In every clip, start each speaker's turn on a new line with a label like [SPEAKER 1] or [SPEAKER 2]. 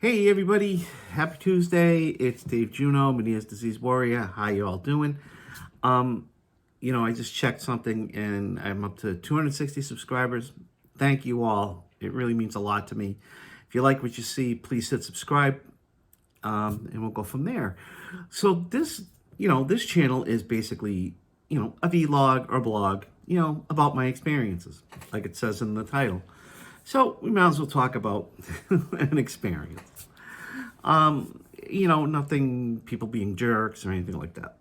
[SPEAKER 1] Hey everybody, happy Tuesday. It's Dave Juno, Meniere's Disease Warrior. How you all doing? Um, I just checked something and I'm up to 260 subscribers. Thank you all. It really means a lot to me. If you like what you see, please hit subscribe, and we'll go from there. So this channel is basically, a vlog or blog, about my experiences, like it says in the title. So we might as well talk about an experience. Nothing people being jerks or anything like that.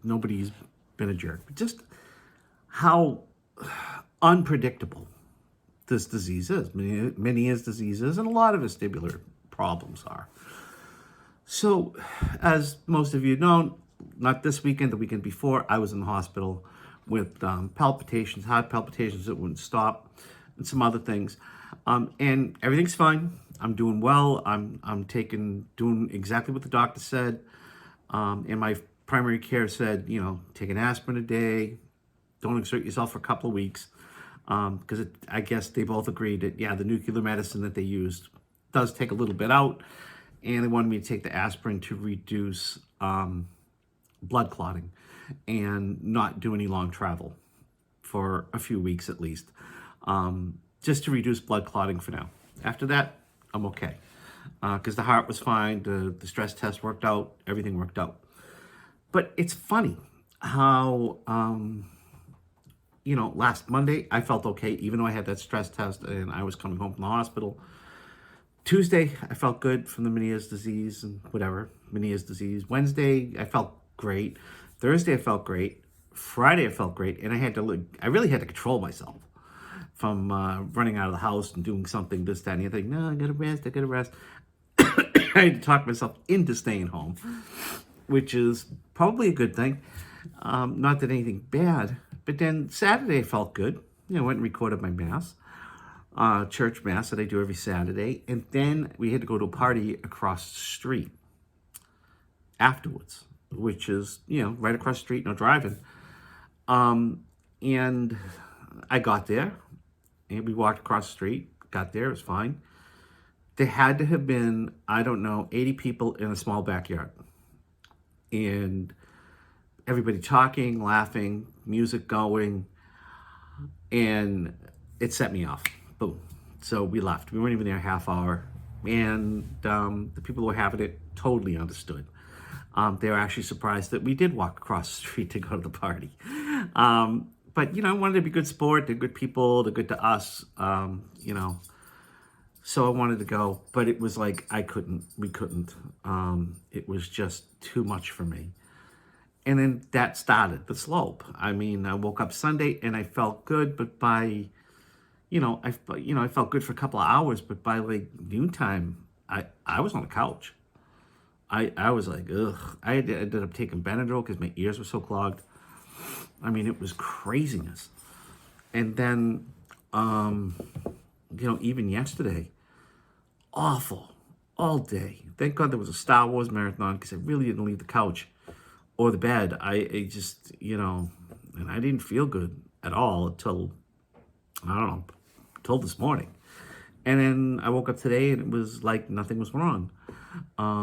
[SPEAKER 1] Nobody's been a jerk, but just how unpredictable this disease is. Meniere's disease is, and a lot of vestibular problems are. So, as most of you know, not this weekend, the weekend before, I was in the hospital with palpitations, heart palpitations that wouldn't stop, and some other things. And everything's fine. I'm doing well. I'm doing exactly what the doctor said. And my primary care said, take an aspirin a day. Don't exert yourself for a couple of weeks. Because I guess they both agreed that, the nuclear medicine that they used does take a little bit out. And they wanted me to take the aspirin to reduce blood clotting and not do any long travel for a few weeks at least. Just to reduce blood clotting for now. After that, I'm okay. Because the heart was fine, the stress test worked out, everything worked out. But it's funny how, last Monday, I felt okay, even though I had that stress test and I was coming home from the hospital. Tuesday, I felt good from the Meniere's disease and whatever, Meniere's disease. Wednesday, I felt great. Thursday, I felt great. Friday, I felt great. And I really had to control myself from running out of the house and doing something, this, that, and the other thing. No, I gotta rest. I had to talk myself into staying home, which is probably a good thing. Not that anything bad. But then Saturday I felt good. I went and recorded my mass, church mass that I do every Saturday. And then we had to go to a party across the street afterwards, which is, right across the street, no driving. And I got there. And we walked across the street, got there, it was fine. There had to have been, 80 people in a small backyard. And everybody talking, laughing, music going. And it set me off. Boom. So we left. We weren't even there a half hour. And the people who were having it totally understood. They were actually surprised that we did walk across the street to go to the party. But, I wanted to be good sport. They're good people. They're good to us, So I wanted to go. But it was like we couldn't. It was just too much for me. And then that started the slope. I woke up Sunday and I felt good. But by, I felt good for a couple of hours. But by like noontime, I was on the couch. I was like, ugh. I ended up taking Benadryl because my ears were so clogged. It was craziness. And then, even yesterday, awful, all day. Thank God there was a Star Wars marathon because I really didn't leave the couch or the bed. I just, and I didn't feel good at all until, until this morning. And then I woke up today and it was like nothing was wrong. I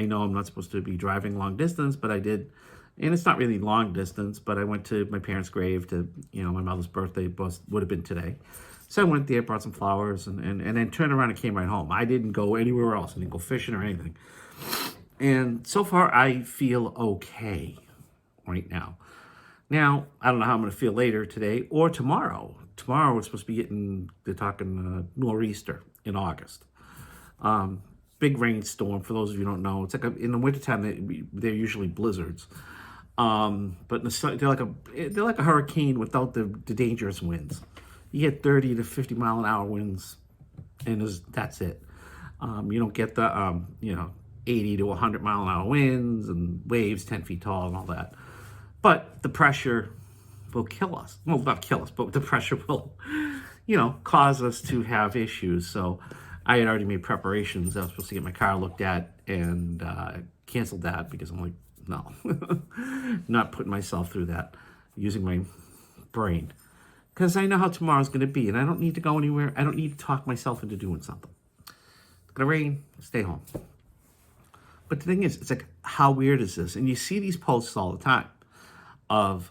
[SPEAKER 1] know I'm not supposed to be driving long distance, but I did. And it's not really long distance, but I went to my parents' grave to, my mother's birthday would have been today. So I went there, brought some flowers, and then turned around and came right home. I didn't go anywhere else. I didn't go fishing or anything. And so far, I feel okay right now. Now, I don't know how I'm going to feel later today or tomorrow. Tomorrow, we're supposed to be they're talking nor'easter in August. Big rainstorm, for those of you who don't know. It's like in the wintertime, they're usually blizzards. But they're like a hurricane without the dangerous winds. You get 30 to 50 mile an hour winds, and that's it. You don't get the 80 to 100 mile an hour winds and waves 10 feet tall and all that. But the pressure will kill us. Well, not kill us, but the pressure will, cause us to have issues. So I had already made preparations. I was supposed to get my car looked at and canceled that because I'm like, no, not putting myself through that, using my brain. because I know how tomorrow's going to be, and I don't need to go anywhere. I don't need to talk myself into doing something. It's going to rain, stay home. But the thing is, it's like, how weird is this? And you see these posts all the time of,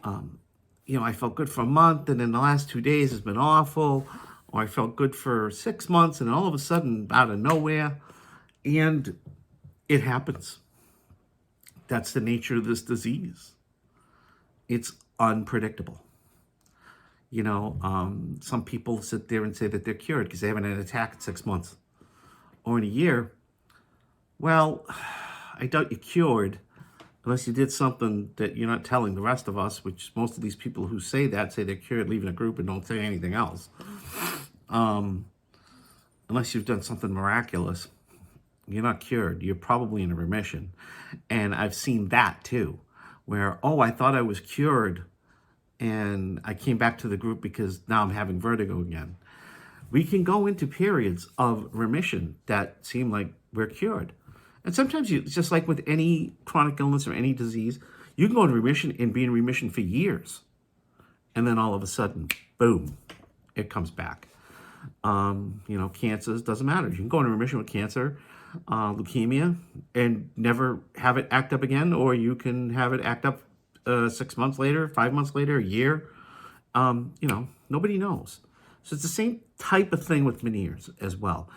[SPEAKER 1] I felt good for a month, and then the last 2 days has been awful, or I felt good for 6 months, and all of a sudden, out of nowhere, and it happens. That's the nature of this disease. It's unpredictable. Some people sit there and say that they're cured because they haven't had an attack in 6 months or in a year. Well, I doubt you're cured unless you did something that you're not telling the rest of us, which most of these people who say that say they're cured, leaving a group and don't say anything else. Unless you've done something miraculous, you're not cured. You're probably in a remission. And I've seen that too, where, I thought I was cured and I came back to the group because now I'm having vertigo again. We can go into periods of remission that seem like we're cured. And sometimes it's just like with any chronic illness or any disease, you can go into remission and be in remission for years. And then all of a sudden, boom, it comes back. Cancers, doesn't matter. You can go into remission with cancer, leukemia, and never have it act up again, or you can have it act up 6 months later, 5 months later, a year. Nobody knows. So it's the same type of thing with Meniere's as well.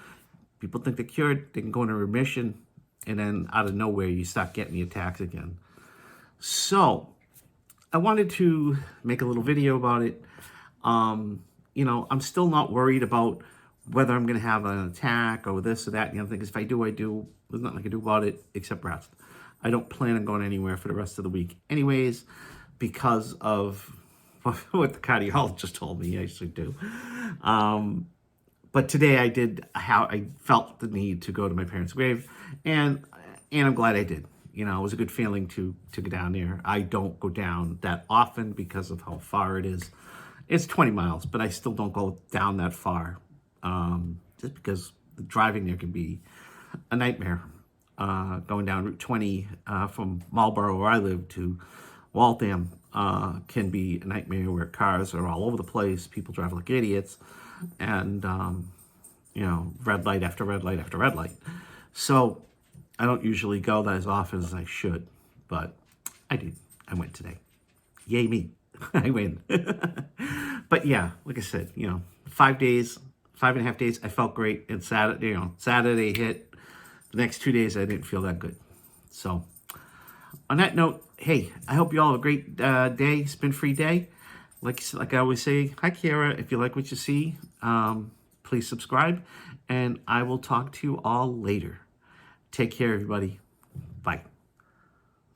[SPEAKER 1] People think they're cured, they can go into remission, and then out of nowhere, you start getting the attacks again. So I wanted to make a little video about it. I'm still not worried about whether I'm going to have an attack or this or that. Because if I do, I do. There's nothing I can do about it except rest. I don't plan on going anywhere for the rest of the week anyways, because of what the cardiologist told me I should do. But today I felt the need to go to my parents' grave, and I'm glad I did. It was a good feeling to go down there. I don't go down that often because of how far it is. It's 20 miles, but I still don't go down that far, just because driving there can be a nightmare. Going down Route 20 from Marlboro, where I live, to Waltham can be a nightmare, where cars are all over the place. People drive like idiots, and red light after red light after red light. So I don't usually go that as often as I should, but I did. I went today. Yay me. I win. But yeah, like I said, 5 days, 5.5 days, I felt great. And Saturday hit. The next 2 days, I didn't feel that good. So on that note, hey, I hope you all have a great day, spin-free day. Like I always say, hi, Kara. If you like what you see, please subscribe. And I will talk to you all later. Take care, everybody. Bye.